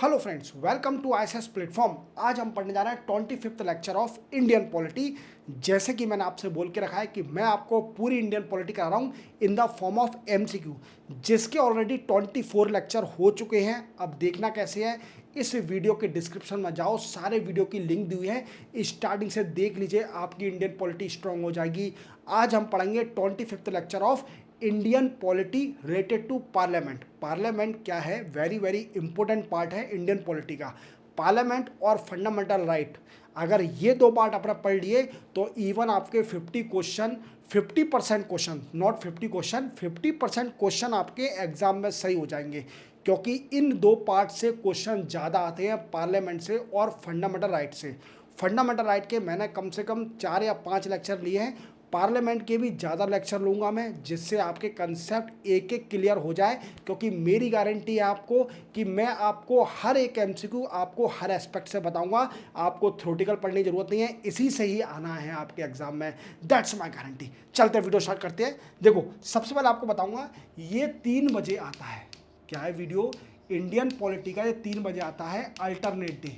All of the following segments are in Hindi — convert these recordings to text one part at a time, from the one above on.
Hello friends, welcome to ISS platform. आज हम पढ़ने जा रहे हैं 25th lecture of Indian polity. जैसे कि मैंने आपसे बोल के रखा है कि मैं आपको पूरी इंडियन पॉलिटी करा रहा हूँ in the form of MCQ, जिसके ऑलरेडी 24 लेक्चर हो चुके हैं। अब देखना कैसे है, इस वीडियो के डिस्क्रिप्शन में जाओ, सारे वीडियो की लिंक दी हुई है, स्टार्टिंग से देख लीजिए, आपकी इंडियन पॉलिटी स्ट्रांग हो जाएगी। आज हम पढ़ेंगे 25th lecture of Indian polity related to parliament. Parliament क्या है, वेरी वेरी इंपॉर्टेंट पार्ट है इंडियन पॉलिटी का। पार्लियामेंट और फंडामेंटल राइट, अगर ये दो पार्ट अपना पढ़ लिए तो इवन आपके 50% क्वेश्चन, नॉट 50 क्वेश्चन, 50% क्वेश्चन आपके एग्जाम में सही हो जाएंगे, क्योंकि इन दो पार्ट से क्वेश्चन ज़्यादा आते हैं, पार्लियामेंट से और फंडामेंटल राइट से। फंडामेंटल राइट के मैंने कम से कम 4 या 5 लेक्चर लिए हैं, पार्लियामेंट के भी ज़्यादा लेक्चर लूँगा मैं, जिससे आपके कंसेप्ट एक एक क्लियर हो जाए। क्योंकि मेरी गारंटी है आपको कि मैं आपको हर एक एमसीक्यू आपको हर एस्पेक्ट से बताऊंगा, आपको थ्योरेटिकल पढ़ने की जरूरत नहीं है, इसी से ही आना है आपके एग्जाम में, दैट्स माय गारंटी। चलते वीडियो स्टार्ट करते हैं। देखो, सबसे पहले आपको बताऊंगा, ये 3 बजे आता है। क्या है वीडियो? इंडियन पॉलिटी का ये 3 बजे आता है, अल्टरनेट डे।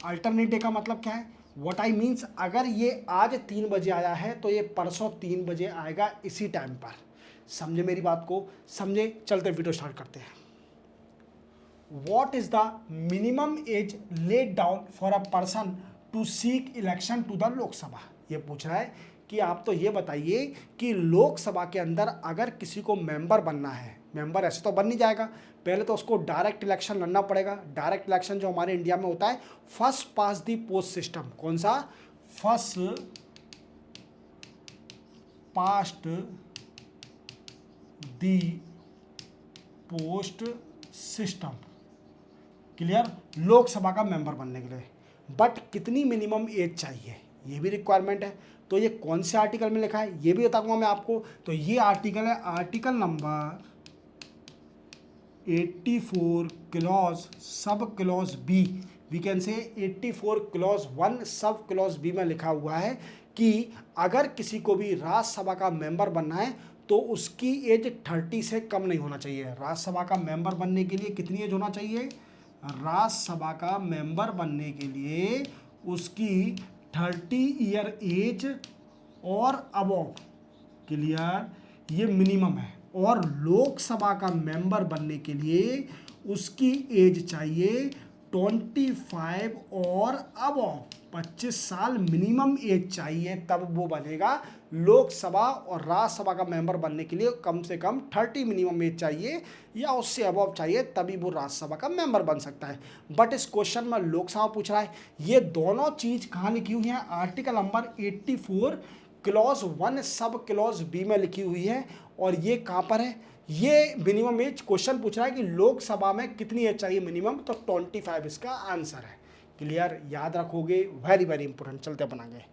अल्टरनेट डे का मतलब क्या है? व्हाट आई मीन्स, अगर ये आज 3 बजे आया है तो ये परसों 3 बजे आएगा इसी टाइम पर। समझे मेरी बात को? समझे? चलते वीडियो स्टार्ट करते हैं। What is the minimum age laid down for a person to seek election to the Lok Sabha? ये पूछ रहा है कि आप तो ये बताइए कि लोकसभा के अंदर अगर किसी को मेंबर बनना है, मेंबर ऐसे तो बन नहीं जाएगा, पहले तो उसको डायरेक्ट इलेक्शन लड़ना पड़ेगा। डायरेक्ट इलेक्शन जो हमारे इंडिया में होता है, फर्स्ट पास दी पोस्ट सिस्टम। कौन सा? फर्स्ट पास्ट दी पोस्ट सिस्टम। क्लियर? लोकसभा का मेंबर बनने के लिए। बट कितनी मिनिमम एज चाहिए, ये भी रिक्वायरमेंट है। तो ये कौन से आर्टिकल में लिखा है ये भी बताऊंगा मैं आपको। तो ये आर्टिकल है article number 84 clause sub clause B. We can say 84 clause 1 सब क्लॉज बी में लिखा हुआ है कि अगर किसी को भी राज्यसभा का मेंबर बनना है तो उसकी एज 30 से कम नहीं होना चाहिए। राज्यसभा का मेंबर बनने के लिए कितनी एज होना चाहिए? राज्यसभा का मेंबर बनने के लिए उसकी 30 ईयर एज और अबव। क्लियर? ये मिनिमम है। और लोकसभा का मेंबर बनने के लिए उसकी एज चाहिए 25 और अबव, 25 साल मिनिमम एज चाहिए, तब वो बनेगा। लोकसभा और राज्यसभा का मेंबर बनने के लिए कम से कम 30 मिनिमम एज चाहिए या उससे अबव चाहिए, तभी वो राज्यसभा का मेंबर बन सकता है। बट इस क्वेश्चन में लोकसभा पूछ रहा है। ये दोनों चीज कहाँ लिखी हुई है? आर्टिकल नंबर 84 क्लॉज 1 सब क्लॉज बी में लिखी हुई है। और ये कहाँ पर है? ये मिनिमम एज क्वेश्चन पूछ रहा है कि लोकसभा में कितनी एज चाहिए मिनिमम, तो 25 इसका आंसर है। क्लियर? याद रखोगे, वेरी वेरी इंपॉर्टेंट। चलते अपन आगे।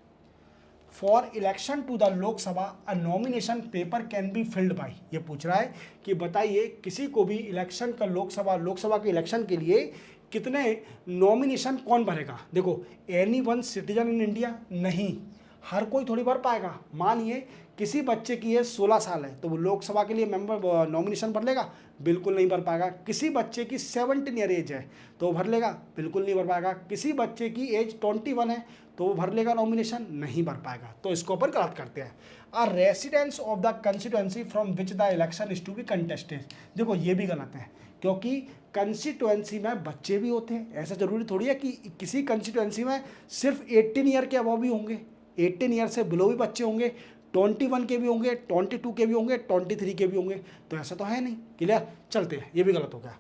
For election to the Lok Sabha a nomination paper can be filled by. ये पूछ रहा है कि बताइए किसी को भी इलेक्शन का लोकसभा के इलेक्शन के लिए कितने नॉमिनेशन कौन भरेगा? देखो, any one citizen in India नहीं, हर कोई थोड़ी भर पाएगा। मानिए किसी बच्चे की एज 16 साल है तो वो लोकसभा के लिए मेंबर नॉमिनेशन भर लेगा? बिल्कुल नहीं भर पाएगा। किसी बच्चे की 17 ईयर एज है तो वो भर लेगा? बिल्कुल नहीं भर पाएगा। किसी बच्चे की एज 21 है तो वो भर लेगा नॉमिनेशन? नहीं भर पाएगा। तो इसको ऊपर गलत करते हैं। Are residents of the constituency from which the election is to be contested. देखो, ये भी गलत है, क्योंकि कंस्टिट्यूएंसी में बच्चे भी होते हैं। ऐसा जरूरी थोड़ी है कि किसी कंस्टिट्यूएंसी में सिर्फ 18 ईयर के अबव भी होंगे, 18 ईयर से बिलो भी बच्चे होंगे, 21 के भी होंगे, 22 के भी होंगे, 23 के भी होंगे। तो ऐसा तो है नहीं। क्लियर? चलते हैं, ये भी गलत हो गया।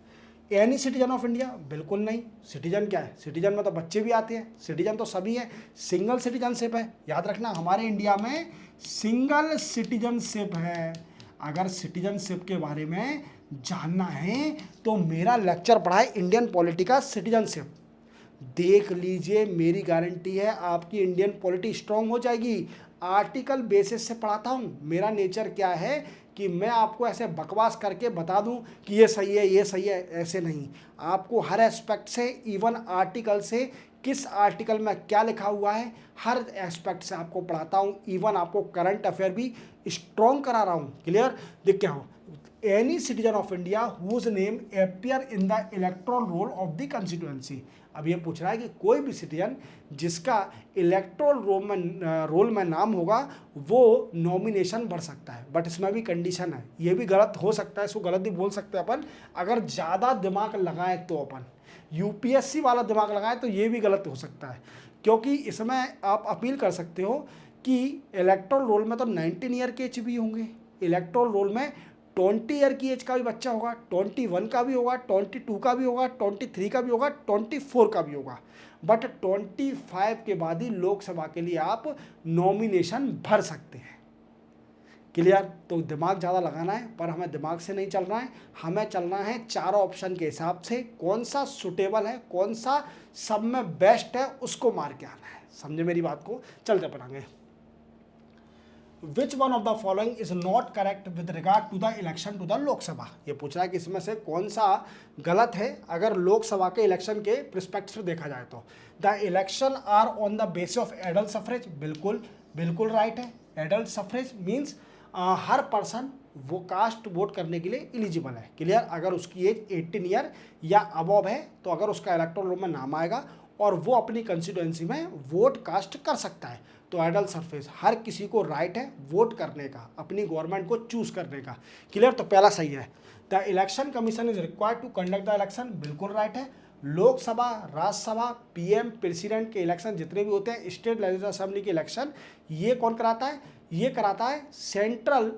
Any citizen of India? बिल्कुल नहीं। सिटीजन क्या है? सिटीजन में तो बच्चे भी आते हैं, सिटीजन तो सभी है। सिंगल सिटीजनशिप है, याद रखना, हमारे इंडिया में सिंगल सिटीजनशिप है। अगर सिटीजनशिप के बारे में जानना है तो मेरा लेक्चर पढ़ा है इंडियन पॉलिटी का सिटीजनशिप, देख लीजिए, मेरी गारंटी है आपकी इंडियन पॉलिटी स्ट्रांग हो जाएगी। आर्टिकल बेसिस से पढ़ाता हूँ। मेरा नेचर क्या है कि मैं आपको ऐसे बकवास करके बता दूं कि ये सही है ये सही है, ऐसे नहीं। आपको हर एस्पेक्ट से, इवन आर्टिकल से, किस आर्टिकल में क्या लिखा हुआ है, हर एस्पेक्ट से आपको पढ़ाता हूँ। इवन आपको करंट अफेयर भी स्ट्रॉन्ग करा रहा हूँ। क्लियर? देख क्या हो, any citizen of India whose name appear in the electoral roll of the constituency. अब ये पूछ रहा है कि कोई भी सिटीजन जिसका इलेक्टोरल रोल में नाम होगा वो नॉमिनेशन भर सकता है। बट इसमें भी कंडीशन है, ये भी गलत हो सकता है, इसको गलत भी बोल सकते हैं अपन, अगर ज़्यादा दिमाग लगाएं तो। अपन यूपीएससी वाला दिमाग लगाएं तो ये भी गलत हो सकता है, क्योंकि इसमें आप अपील कर सकते हो कि इलेक्टोरल रोल में तो 19 ईयर के एज भी होंगे, इलेक्टोरल रोल में 20 ईयर की एज का भी बच्चा होगा, 21 का भी होगा, 22 का भी होगा, 23 का भी होगा, 24 का भी होगा। बट 25 के बाद ही लोकसभा के लिए आप नॉमिनेशन भर सकते हैं। क्लियर? तो दिमाग ज़्यादा लगाना है, पर हमें दिमाग से नहीं चलना है, हमें चलना है चारों ऑप्शन के हिसाब से, कौन सा सुटेबल है, कौन सा सब में बेस्ट है, उसको मार के आना है। समझे मेरी बात को? चलते पढ़ाएंगे। Which one of the following is not correct with regard to the election to the Lok Sabha. ये पूछ रहा है कि इसमें से कौन सा गलत है अगर लोकसभा के इलेक्शन के प्रिस्पेक्ट से देखा जाए तो। The election are on the basis of adult suffrage, बिल्कुल राइट है। एडल्ट सफरेज मीन्स हर पर्सन वो कास्ट वोट करने के लिए एलिजिबल है। क्लियर? अगर उसकी एज 18 ईयर या अबव है तो अगर उसका इलेक्टोरल रोल में नाम आएगा और वो अपनी कंस्टिट्यूएंसी में वोट कास्ट कर सकता है, तो एडल्ट सरफेस हर किसी को राइट है वोट करने का, अपनी गवर्नमेंट को चूज करने का। क्लियर? तो पहला सही है। The election commission is required to conduct the election, बिल्कुल राइट है। लोकसभा, राज्यसभा, पीएम, प्रेसिडेंट के इलेक्शन जितने भी होते हैं, स्टेट लेजिस्लेटिव असेंबली के इलेक्शन, ये कौन कराता है? ये कराता है सेंट्रल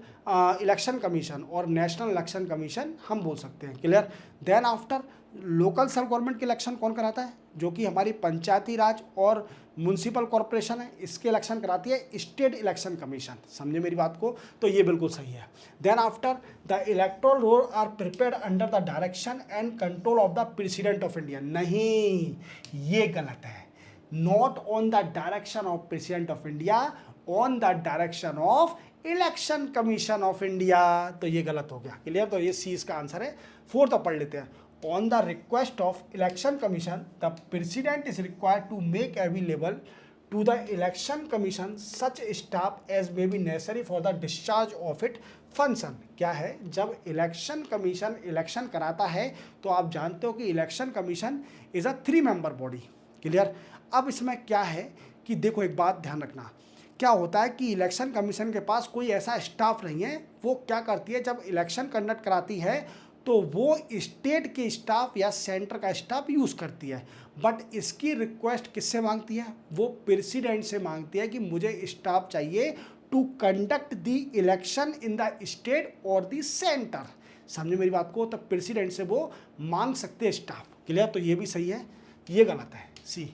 इलेक्शन कमीशन और नेशनल इलेक्शन कमीशन हम बोल सकते हैं। Clear? Then after local self government के इलेक्शन कौन कराता है? जो कि हमारी पंचायती राज और म्यूनसिपल कॉरपोरेशन है, इसके इलेक्शन कराती है स्टेट इलेक्शन कमीशन। समझे मेरी बात को? तो ये बिल्कुल सही है। Then after the electoral roll are prepared under the direction and control of the president of India, नहीं, ये गलत है। Not on the direction of president of India, on the direction of election commission of India, तो ये गलत हो गया। क्लियर? तो ये सी इसका आंसर है। फोर्थ पढ़ लेते हैं। On the request of Election Commission, the President is required to make available to the Election Commission such staff as may be necessary for the discharge of its function। क्या है? जब इलेक्शन कमीशन इलेक्शन कराता है तो आप जानते हो कि election commission is a 3 member body. Clear? अब इसमें क्या है कि देखो, एक बात ध्यान रखना, क्या होता है कि इलेक्शन कमीशन के पास कोई ऐसा स्टाफ नहीं है। वो क्या करती है, जब इलेक्शन कंडक्ट कराती है तो वो स्टेट के स्टाफ या सेंटर का स्टाफ यूज़ करती है। बट इसकी रिक्वेस्ट किससे मांगती है? वो प्रेसिडेंट से मांगती है कि मुझे स्टाफ चाहिए to conduct the election in the state और द सेंटर। समझे मेरी बात को? तो प्रेसिडेंट से वो मांग सकते हैं स्टाफ। क्लियर? तो ये भी सही है, ये गलत है, सी।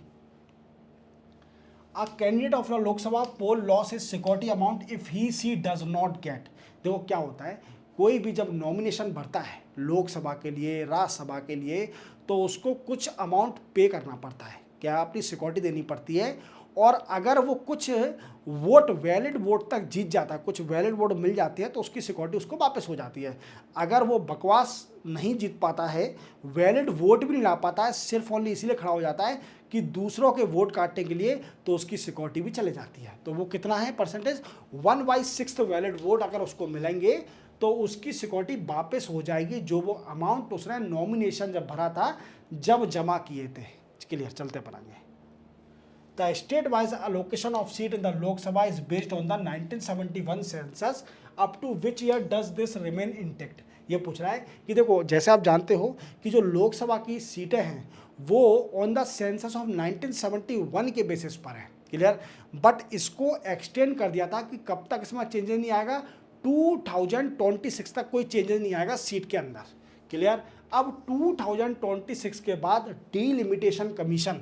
A candidate of the Lok Sabha poll loss his security amount if he she does not get। देखो क्या होता है, कोई भी जब नॉमिनेशन भरता है लोकसभा के लिए, राज्यसभा के लिए, तो उसको कुछ अमाउंट पे करना पड़ता है। क्या? अपनी सिक्योरिटी देनी पड़ती है। और अगर वो कुछ वोट, वैलिड वोट तक जीत जाता है, कुछ वैलिड वोट मिल जाती है, तो उसकी सिक्योरिटी उसको वापस हो जाती है। अगर वो बकवास नहीं जीत पाता है, वैलिड वोट भी नहीं ला पाता है, सिर्फ ओनली इसीलिए खड़ा हो जाता है कि दूसरों के वोट काटने के लिए, तो उसकी सिक्योरिटी भी चले जाती है। तो वो कितना है परसेंटेज? 1/6 वैलिड वोट अगर उसको मिलेंगे तो उसकी सिक्योरिटी वापस हो जाएगी, जो वो अमाउंट उसने नॉमिनेशन जब भरा था, जब जमा किए थे। क्लियर? चलते पढ़ेंगे। The state wise allocation of seat in the Lok Sabha is based on the 1971 census. Up to which year does this remain intact. ये पूछ रहा है कि देखो, जैसे आप जानते हो कि जो लोकसभा की सीटें हैं वो ऑन द सेंसस ऑफ 1971 के बेसिस पर है। क्लियर? बट इसको एक्सटेंड कर दिया था कि कब तक इसमें चेंजेस नहीं आएगा, 2026 तक कोई चेंजेस नहीं आएगा सीट के अंदर। क्लियर? अब 2026 के बाद डीलिमिटेशन कमीशन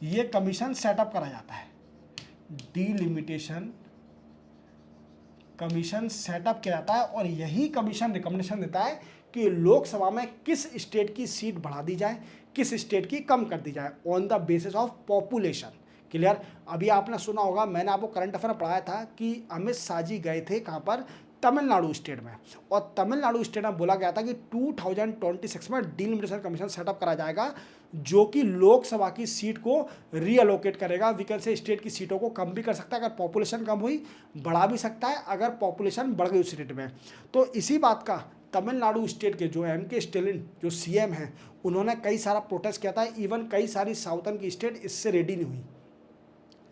ये कमीशन सेटअप करा जाता है। डीलिमिटेशन कमीशन सेटअप किया जाता है और यही कमीशन रिकमेंडेशन देता है कि लोकसभा में किस स्टेट की सीट बढ़ा दी जाए, किस स्टेट की कम कर दी जाए, on the basis of population. Clear? अभी आपने सुना होगा, मैंने आपको करंट अफेयर पढ़ाया था कि अमित शाह जी गए थे कहाँ पर, तमिलनाडु स्टेट में। और तमिलनाडु स्टेट में बोला गया था कि 2026 में डिलिमिटेशन कमीशन सेटअप करा जाएगा, जो कि लोकसभा की सीट को रीअलोकेट करेगा। वी कैन से स्टेट की सीटों को कम भी कर सकता है, अगर पॉपुलेशन कम हुई बढ़ा भी सकता है, अगर पॉपुलेशन बढ़ गई उस स्टेट में। तो इसी बात का तमिलनाडु स्टेट के जो एम के स्टेलिन जो सीएम हैं, उन्होंने कई सारा प्रोटेस्ट किया था। इवन कई सारी साउथर्न की स्टेट इससे रेडी नहीं हुई।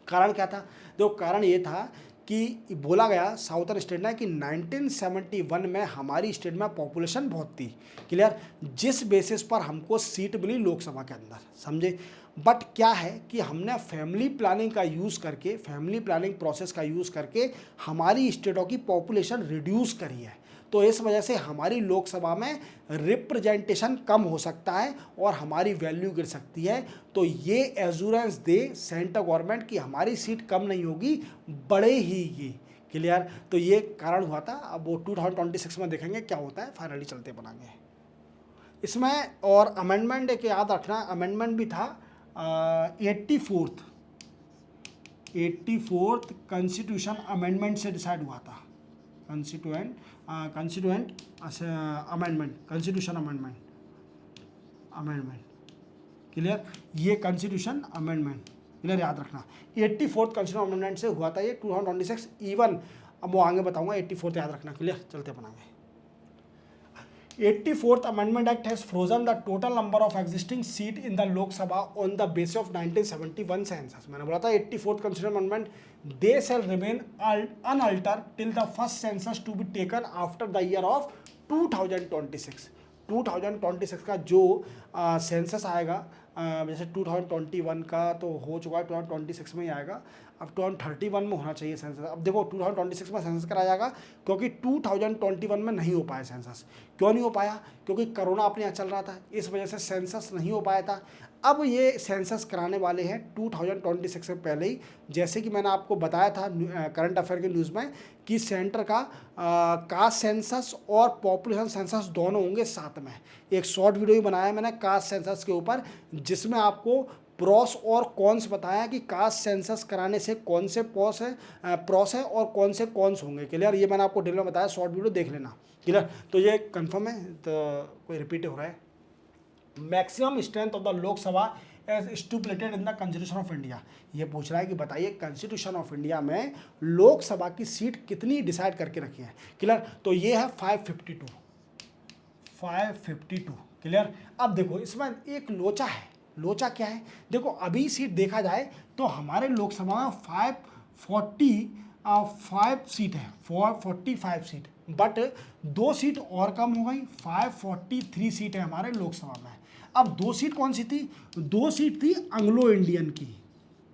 कारण क्या था? देखो, कारण ये था कि बोला गया साउथर्न स्टेट ने कि 1971 में हमारी स्टेट में पॉपुलेशन बहुत थी, क्लियर, जिस बेसिस पर हमको सीट मिली लोकसभा के अंदर, समझे। बट क्या है कि हमने फैमिली प्लानिंग का यूज़ करके, फैमिली प्लानिंग प्रोसेस का यूज़ करके हमारी स्टेटों की पॉपुलेशन रिड्यूस करी है। तो इस वजह से हमारी लोकसभा में रिप्रेजेंटेशन कम हो सकता है और हमारी वैल्यू गिर सकती है। तो ये एश्योरेंस दे सेंट्रल गवर्नमेंट की हमारी सीट कम नहीं होगी, बढ़े ही ये, क्लियर। तो ये कारण हुआ था। अब वो 2026 में देखेंगे क्या होता है, फाइनली चलते बनाएंगे इसमें। और अमेंडमेंट एक याद रखना, अमेंडमेंट भी था 84th कॉन्स्टिट्यूशन अमेंडमेंट से डिसाइड हुआ था। Constituent amendment, constitution amendment, clear. ये कॉन्स्टिट्यूशन अमेंडमेंट क्लियर याद रखना, 84th कॉन्स्टिट्यूशन अमेंडमेंट से हुआ था ये 2026। इवन अब वो आगे बताऊंगा, 84th याद रखना, क्लियर। चलते बनाएंगे। 84th Amendment Act has frozen the total number of existing seat in the Lok Sabha on the basis of 1971 census। मैंने बोला था 84th Constitutional Amendment, they shall remain unaltered till the first census to be taken after the year of 2026। 2026 का जो सेंसस आएगा, जैसे 2021 का तो हो चुका है, 2026 में ही आएगा। अब 2031 में होना चाहिए सेंसस। अब देखो 2026 में सेंसस कराया जाएगा, क्योंकि 2021 में नहीं हो पाया सेंसस। क्यों नहीं हो पाया? क्योंकि कोरोना अपने यहाँ चल रहा था, इस वजह से सेंसस नहीं हो पाया था। अब ये सेंसस कराने वाले हैं 2026 से पहले ही। जैसे कि मैंने आपको बताया था करंट अफेयर के न्यूज़ में कि सेंटर का कास्ट सेंसस और पॉपुलेशन सेंसस दोनों होंगे साथ में। एक शॉर्ट वीडियो भी बनाया मैंने कास्ट सेंसस के ऊपर, जिसमें आपको प्रोस और कॉन्स बताया कि कास्ट सेंसस कराने से कौन से प्रोस है और कौन से कॉन्स होंगे, क्लियर। ये मैंने आपको डिटेल में बताया, शॉर्ट वीडियो देख लेना, क्लियर। तो ये कंफर्म है, तो कोई रिपीट हो रहा है। Maximum strength of the Lok Sabha as stipulated in the constitution of India. ये पूछ रहा है कि बताइए कॉन्स्टिट्यूशन ऑफ इंडिया में लोकसभा की सीट कितनी डिसाइड करके रखी है, क्लियर। तो ये है 552, क्लियर। अब देखो इसमें एक लोचा है। लोचा क्या है? देखो अभी सीट देखा जाए तो हमारे लोकसभा में 545 सीट है, 445 सीट, बट 2 सीट और कम हो गई, 543 सीट है हमारे लोकसभा में। अब 2 सीट कौन सी थी? 2 सीट थी एंग्लो इंडियन की।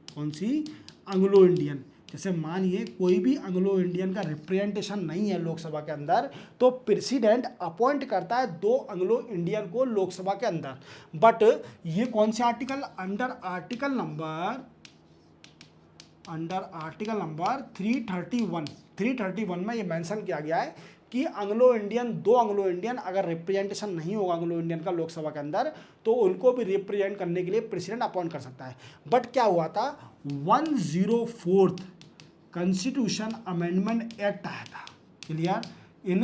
कौन सी? Anglo Indian. जैसे मानिए कोई भी एंग्लो इंडियन का रिप्रेजेंटेशन नहीं है लोकसभा के अंदर, तो प्रेसिडेंट अपॉइंट करता है 2 एंग्लो इंडियन को लोकसभा के अंदर। बट ये कौन से आर्टिकल? अंडर आर्टिकल नंबर 331 में ये मेंशन किया गया है कि एंग्लो इंडियन, 2 एंग्लो इंडियन अगर रिप्रेजेंटेशन नहीं होगा एंग्लो इंडियन का लोकसभा के अंदर, तो उनको भी रिप्रेजेंट करने के लिए प्रेसिडेंट अपॉइंट कर सकता है। बट क्या हुआ था? 104th कॉन्स्टिट्यूशन अमेंडमेंट एक्ट आया था, क्लियर, इन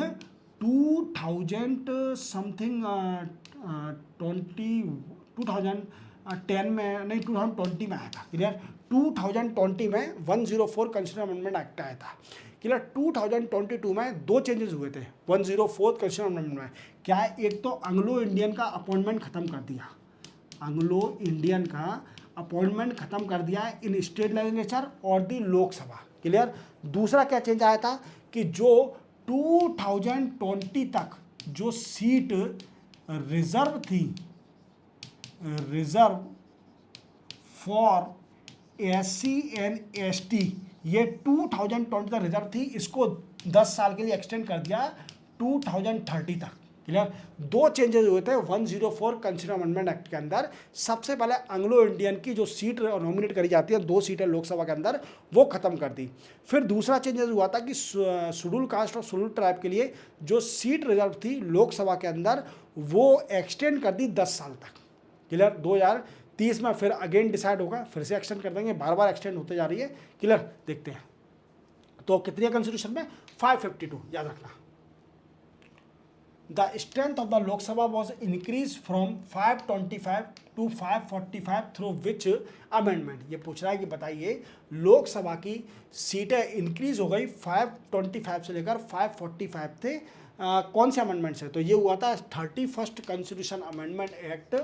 2010 में, नहीं 2020 में आया था, क्लियर। 2020 में 104 कॉन्स्टिट्यूशन अमेंडमेंट एक्ट आया था, क्लियर। 2022 में 2 चेंजेस हुए थे 104th कॉन्स्टिट्यूशन अमेंडमेंट में। क्या है? एक तो एंग्लो इंडियन का अपॉइंटमेंट खत्म कर दिया, एंग्लो इंडियन का अपॉइंटमेंट खत्म कर दिया है इन स्टेट लेजिस्लेचर और दी लोकसभा, क्लियर। दूसरा क्या चेंज आया था कि जो 2020 तक जो सीट रिजर्व थी, reserve for SC and ST, ये 2020 तक रिजर्व थी, इसको 10 साल के लिए एक्सटेंड कर दिया 2030 तक, क्लियर। 2 चेंजेस हुए थे 104 कॉन्स्टिट्यूशन अमेंडमेंट एक्ट के अंदर। सबसे पहले एंग्लो इंडियन की जो सीट नॉमिनेट करी जाती है, 2 सीटें लोकसभा के अंदर, वो खत्म कर दी। फिर दूसरा चेंजेस हुआ था कि शेड्यूल कास्ट और शेड्यूल ट्राइब के लिए जो सीट रिजर्व थी लोकसभा के अंदर, वो एक्सटेंड कर दी 10 साल तक, क्लियर। 2030 में फिर अगेन डिसाइड होगा, फिर से एक्सटेंड कर देंगे, बार बार एक्सटेंड होते जा रही है, क्लियर। देखते हैं तो कितनी है कॉन्स्टिट्यूशन में 552, याद रखना। The strength of the Lok Sabha was increase from 525 to 545 through which amendment. ये पूछ रहा है कि बताइए लोकसभा की सीटें इंक्रीज हो गई 525 से लेकर 545 थे, कौन से अमेंडमेंट से? तो ये हुआ था 31st कॉन्स्टिट्यूशन अमेंडमेंट एक्ट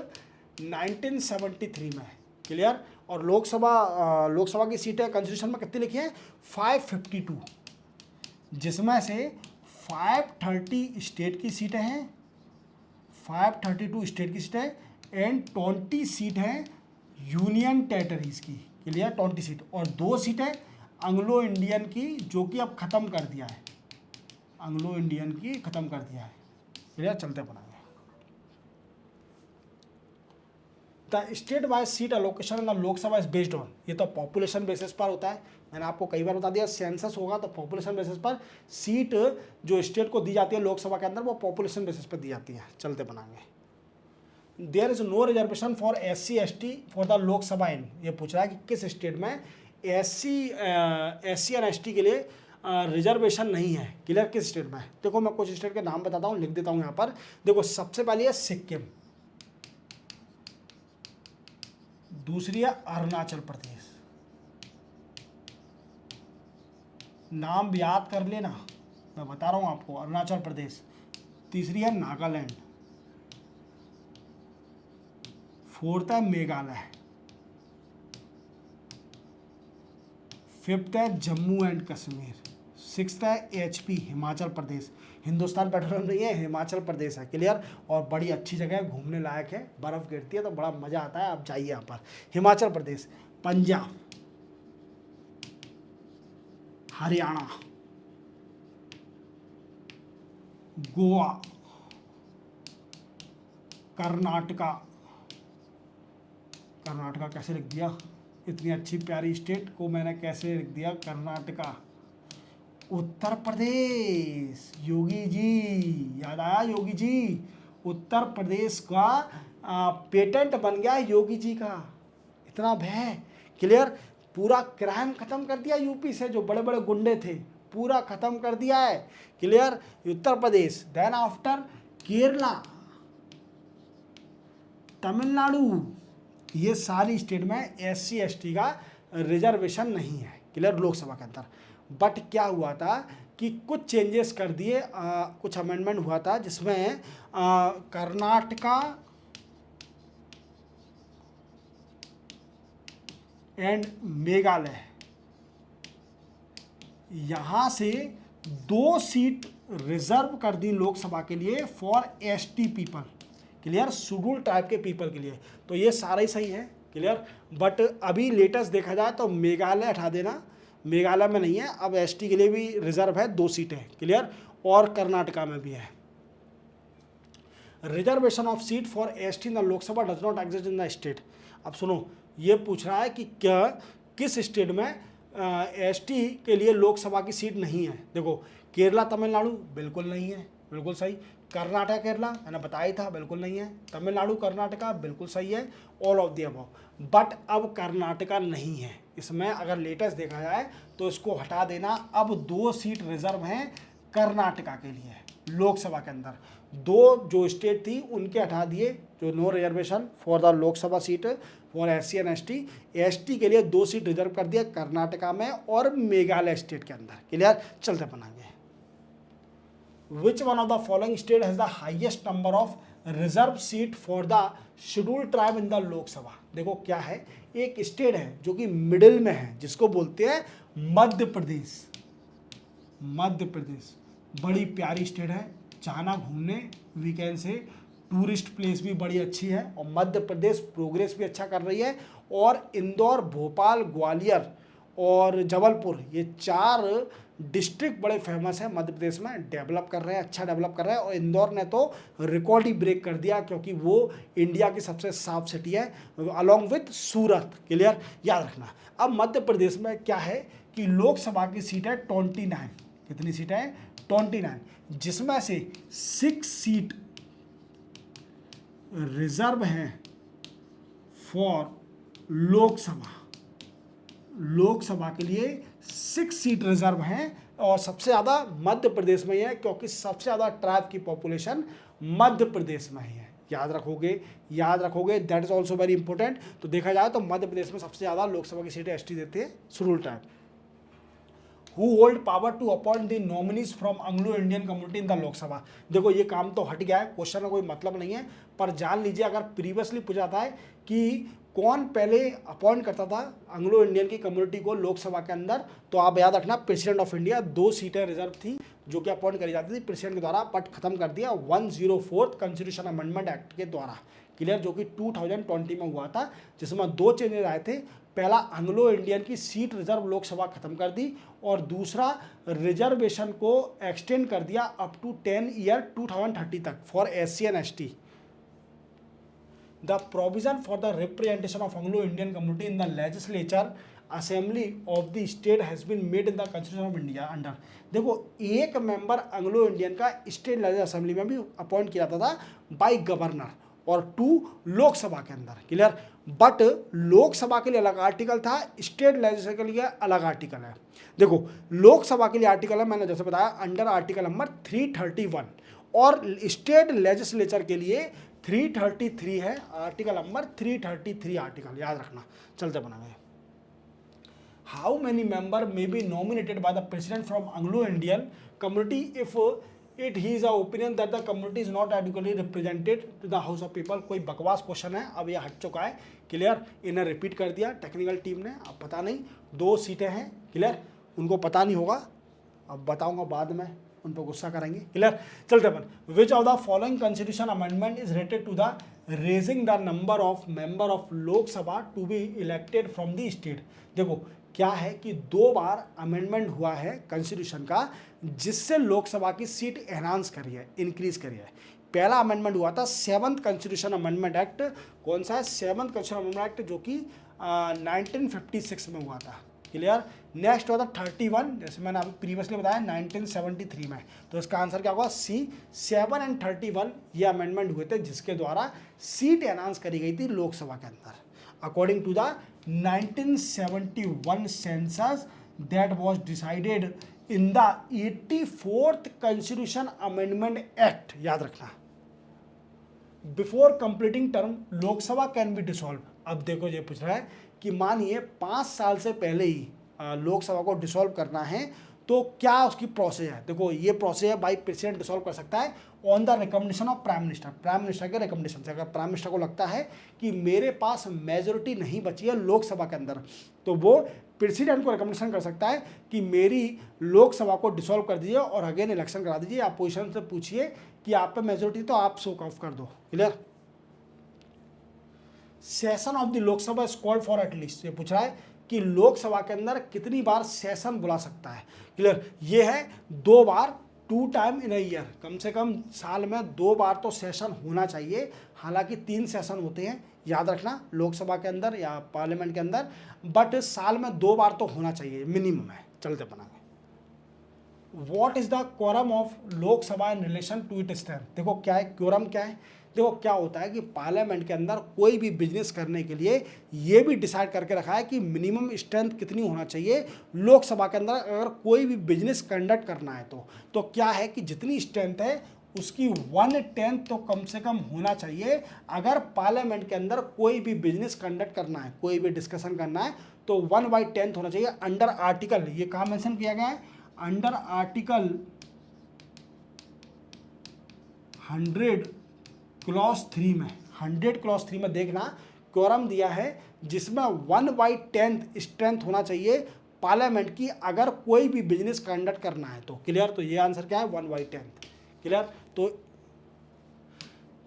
1973 में। क्लियर? और लोकसभा की सीटें कॉन्स्टिट्यूशन में कितनी लिखी है? 552, जिसमें से 530 स्टेट की सीटें हैं, 532 स्टेट की सीटें एंड 20 सीट हैं यूनियन टेरिटरीज की। क्लियर? 20 सीट, और 2 सीटें एंग्लो इंडियन की, जो कि अब खत्म कर दिया है, एंग्लो इंडियन की खत्म कर दिया है। क्लियर? चलते पढ़ाएंगे। The state wise seat allocation in the Lok Sabha is based on, ये तो पॉपुलेशन बेसिस पर होता है, मैंने आपको कई बार बता दिया, सेंसस होगा तो पॉपुलेशन बेसिस पर सीट जो स्टेट को दी जाती है लोकसभा के अंदर वो पॉपुलेशन बेसिस पर दी जाती है। चलते बनाएंगे। There is no reservation for SC ST for the Lok Sabha in, ये पूछ रहा है कि किस स्टेट में SC और ST के लिए रिजर्वेशन नहीं है। क्लियर? किस स्टेट में? देखो मैं कुछ स्टेट के नाम बताता हूँ, लिख देता हूँ यहाँ पर। देखो सबसे पहले है सिक्किम, दूसरी है अरुणाचल प्रदेश, नाम याद कर लेना, मैं बता रहा हूँ आपको, अरुणाचल प्रदेश। तीसरी है नागालैंड, फोर्थ है मेघालय, फिफ्थ है जम्मू एंड कश्मीर, सिक्स्थ है HP हिमाचल प्रदेश। हिंदुस्तान पेट्रोलियम नहीं है, हिमाचल प्रदेश है। क्लियर? और बड़ी अच्छी जगह है, घूमने लायक है, बर्फ़ गिरती है तो बड़ा मज़ा आता है, आप जाइए यहाँ पर। हिमाचल प्रदेश, पंजाब, हरियाणा, गोवा, कर्नाटका, कर्नाटका कैसे लिख दिया, इतनी अच्छी प्यारी स्टेट को मैंने कैसे लिख दिया कर्नाटका। उत्तर प्रदेश, योगी जी, याद आया योगी जी, उत्तर प्रदेश का पेटेंट बन गया योगी जी का, इतना भय। क्लियर? पूरा क्राइम खत्म कर दिया यूपी से, जो बड़े बड़े गुंडे थे पूरा खत्म कर दिया है। Clear? Uttar Pradesh, then after Kerala, Tamil Nadu, ये सारी स्टेट में SC ST का रिजर्वेशन नहीं है। क्लियर? लोकसभा के अंदर। बट क्या हुआ था कि कुछ चेंजेस कर दिए, कुछ अमेंडमेंट हुआ था जिसमें कर्नाटका एंड मेघालय, यहाँ से 2 सीट रिजर्व कर दी लोकसभा के लिए for ST people. Clear? Schedule type के पीपल के लिए। तो ये सारा ही सही है। क्लियर? बट अभी लेटेस्ट देखा जाए तो मेघालय हटा देना, मेघालय में नहीं है, अब ST के लिए भी रिजर्व है 2 सीटें। क्लियर? और कर्नाटका में भी है। Reservation of seat for ST in the Lok Sabha does not exist in the state. अब सुनो, ये पूछ रहा है कि क्या किस स्टेट में ST के लिए लोकसभा की सीट नहीं है। देखो केरला तमिलनाडु बिल्कुल नहीं है, बिल्कुल सही। कर्नाटक केरला मैंने बताया ही था, बिल्कुल नहीं है। तमिलनाडु कर्नाटका बिल्कुल सही है, all of the above. But अब कर्नाटका नहीं है इसमें, अगर लेटेस्ट देखा जाए तो इसको हटा देना। अब 2 सीट रिजर्व हैं कर्नाटका के लिए लोकसभा के अंदर। 2 जो स्टेट थी उनके हटा दिए, जो no reservation for the Lok Sabha seat for SC and ST के लिए 2 सीट रिजर्व कर दिया कर्नाटका में और मेघालय स्टेट के अंदर। क्लियर? चलते बनाएंगे। Which one of the following state has the highest number of reserve seat for the scheduled tribe in the Lok Sabha? देखो क्या है, एक स्टेट है जो कि मिडिल में है, जिसको बोलते हैं मध्य प्रदेश। मध्य प्रदेश बड़ी प्यारी स्टेट है, जाना घूमने, वीकेंड से टूरिस्ट प्लेस भी बड़ी अच्छी है, और मध्य प्रदेश प्रोग्रेस भी अच्छा कर रही है। और इंदौर, भोपाल, ग्वालियर और जबलपुर, ये 4 डिस्ट्रिक्ट बड़े फेमस है मध्य प्रदेश में, डेवलप कर रहे हैं, अच्छा डेवलप कर रहे हैं। और इंदौर ने तो रिकॉर्ड ही ब्रेक कर दिया, क्योंकि वो इंडिया की सबसे साफ सिटी है अलॉन्ग विथ सूरत। क्लियर? याद रखना। अब मध्य प्रदेश में क्या है कि लोकसभा की सीट है 29। कितनी सीटें हैं? 29, जिसमें से 6 सीट रिजर्व हैं फॉर लोकसभा। लोकसभा के लिए 6 सीट रिजर्व हैं और सबसे ज़्यादा मध्य प्रदेश में ही है, क्योंकि सबसे ज़्यादा ट्राइब की पॉपुलेशन मध्य प्रदेश में ही है। याद रखोगे, that is also very important. तो देखा जाए तो मध्य प्रदेश में सबसे ज़्यादा लोकसभा की सीटें एसटी देते हैं, schedule tribe. Who hold power to appoint the nominees from Anglo Indian community in the Lok Sabha. देखो ये काम तो हट गया है, क्वेश्चन में कोई मतलब नहीं है, पर जान लीजिए अगर प्रीवियसली पूछा था कि कौन पहले अपॉइंट करता था एंग्लो इंडियन की कम्युनिटी को लोकसभा के अंदर, तो आप याद रखना प्रेसिडेंट ऑफ इंडिया। 2 सीटें रिजर्व थी जो कि अपॉइंट करी जाती थी प्रेसिडेंट के द्वारा, बट खत्म कर दिया 104 कॉन्स्टिट्यूशन अमेंडमेंट एक्ट के द्वारा, क्लियर, जो कि 2020 में हुआ था, जिसमें 2 चेंजेस आए थे। पहला, एंग्लो इंडियन की सीट रिजर्व लोकसभा खत्म कर दी, और दूसरा, रिजर्वेशन को एक्सटेंड कर दिया अप टू 10 ईयर 2030 तक for SC and ST। The provision for the representation of Anglo-Indian community in the legislature assembly of the state has been made in the Constitution of India under। देखो एक मेंबर एंग्लो इंडियन का स्टेट लेजिस्लेटिव असेंबली में भी अपॉइंट किया जाता था बाय गवर्नर, और 2 लोकसभा के अंदर, क्लियर। बट लोकसभा के लिए अलग आर्टिकल था, स्टेट लेजिस्लेचर के लिए अलग आर्टिकल है। देखो लोकसभा के लिए आर्टिकल है, मैंने जैसे बताया अंडर आर्टिकल नंबर 331, और स्टेट लेजिस्लेचर के लिए 333 है, आर्टिकल नंबर 333 आर्टिकल, याद रखना। चलते बनाएंगे। How many member may be nominated by the president from Anglo Indian community if it he is a opinion that the community is not adequately represented to the house of people. कोई बकवास क्वेश्चन है, अब ये हट चुका है, क्लियर। इन्हें रिपीट कर दिया टेक्निकल टीम ने, अब पता नहीं 2 सीटें हैं, क्लियर, उनको पता नहीं होगा, अब बताऊंगा बाद में, उन पर गुस्सा करेंगे, क्लियर। चलते अपन। Which of the following constitution amendment is related to the raising the number of member of Lok Sabha to be elected from the state. देखो क्या है कि 2 बार अमेंडमेंट हुआ है कॉन्स्टिट्यूशन का, जिससे लोकसभा की सीट एनहांस करी है, इंक्रीज करी है। पहला अमेंडमेंट हुआ था 7th कॉन्स्टिट्यूशन अमेंडमेंट एक्ट। कौन सा है? 7th कॉन्स्टिट्यूशन अमेंडमेंट एक्ट, जो कि 1956 में हुआ था, क्लियर। नेक्स्ट हुआ था 31, जैसे मैंने अभी प्रीवियसली बताया 1973 में। तो इसका आंसर क्या होगा? C। 7 और 31 ये अमेंडमेंट हुए थे, जिसके द्वारा सीट एनहांस करी गई थी लोकसभा के अंदर, according to the 1971 census that was decided in the 84th constitution amendment act. याद रखना, before completing term Lok Sabha can be dissolve. अब देखो ये पूछ रहा है कि मानिए 5 साल से पहले ही लोकसभा को डिसॉल्व करना है, तो क्या उसकी प्रोसेस है? देखो ये प्रोसेस है, बाई प्रेसिडेंट डिसॉल्व कर सकता है on the recommendation of prime minister. Prime minister के रिकमेंडेशन से, अगर प्राइम मिनिस्टर को लगता है कि मेरे पास मेजोरिटी नहीं बची है लोकसभा के अंदर, तो वो प्रेसिडेंट को रिकमेंडेशन कर सकता है कि मेरी लोकसभा को डिसॉल्व कर दीजिए और अगेन इलेक्शन करा दीजिए। आप पोजिशन से पूछिए कि आप पे मेजोरिटी, तो आप शो ऑफ कर दो, clear. Session of the Lok Sabha is called for at least. ये पूछ रहा है कि लोकसभा के अंदर कितनी बार सेशन बुला सकता है, क्लियर। ये है 2 बार, 2 टाइम इन अ ईयर। कम से कम साल में 2 बार तो सेशन होना चाहिए, हालांकि 3 सेशन होते हैं, याद रखना, लोकसभा के अंदर या पार्लियामेंट के अंदर, बट साल में 2 बार तो होना चाहिए मिनिमम है। चलते बनाएंगे। What is the quorum of Lok Sabha in relation to it strength. देखो क्या है क्वोरम, क्या है? देखो क्या होता है कि पार्लियामेंट के अंदर कोई भी बिजनेस करने के लिए ये भी डिसाइड करके रखा है कि मिनिमम स्ट्रेंथ कितनी होना चाहिए लोकसभा के अंदर अगर कोई भी बिजनेस कंडक्ट करना है। तो क्या है कि जितनी स्ट्रेंथ है उसकी 1/10 तो कम से कम होना चाहिए। अगर पार्लियामेंट के अंदर कोई भी बिजनेस कंडक्ट करना है, कोई भी डिस्कशन करना है, तो 1/10 होना चाहिए। अंडर आर्टिकल, ये कहाँ मेंशन किया गया है? अंडर आर्टिकल 100 क्लॉज 3 में, 100 क्लॉज 3 में देखना क्वोरम दिया है जिसमें 1/10 स्ट्रेंथ होना चाहिए पार्लियामेंट की, अगर कोई भी बिजनेस कंडक्ट करना है तो, क्लियर। तो ये आंसर क्या है? 1/10, क्लियर। तो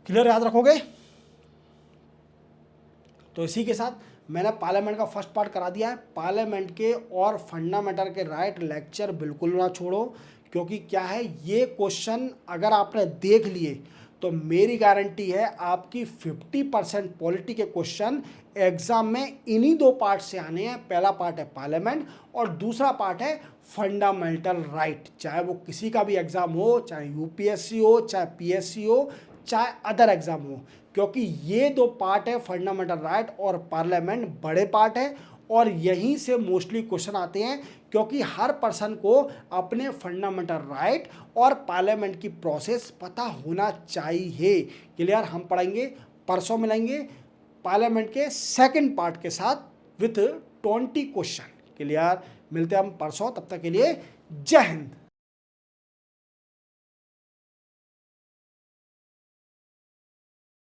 क्लियर, याद रखोगे। तो इसी के साथ मैंने पार्लियामेंट का फर्स्ट पार्ट करा दिया है। पार्लियामेंट के और फंडामेंटल के राइट लेक्चर बिल्कुल ना छोड़ो, क्योंकि क्या है ये क्वेश्चन अगर आपने देख लिए तो मेरी गारंटी है आपकी 50% पॉलिटी के क्वेश्चन एग्जाम में इन्हीं 2 पार्ट से आने हैं। पहला पार्ट है पार्लियामेंट और दूसरा पार्ट है फंडामेंटल राइट। चाहे वो किसी का भी एग्जाम हो, चाहे यूपीएससी हो, चाहे पीएससी हो, चाहे अदर एग्जाम हो, क्योंकि ये 2 पार्ट है फंडामेंटल राइट और पार्लियामेंट, बड़े पार्ट है और यहीं से मोस्टली क्वेश्चन आते हैं, क्योंकि हर पर्सन को अपने फंडामेंटल राइट और पार्लियामेंट की प्रोसेस पता होना चाहिए। क्लियर? हम पढ़ेंगे, परसों मिलेंगे पार्लियामेंट के सेकंड पार्ट के साथ विथ 20 क्वेश्चन। क्लियर? मिलते हैं हम परसों, तब तक के लिए जय हिंद।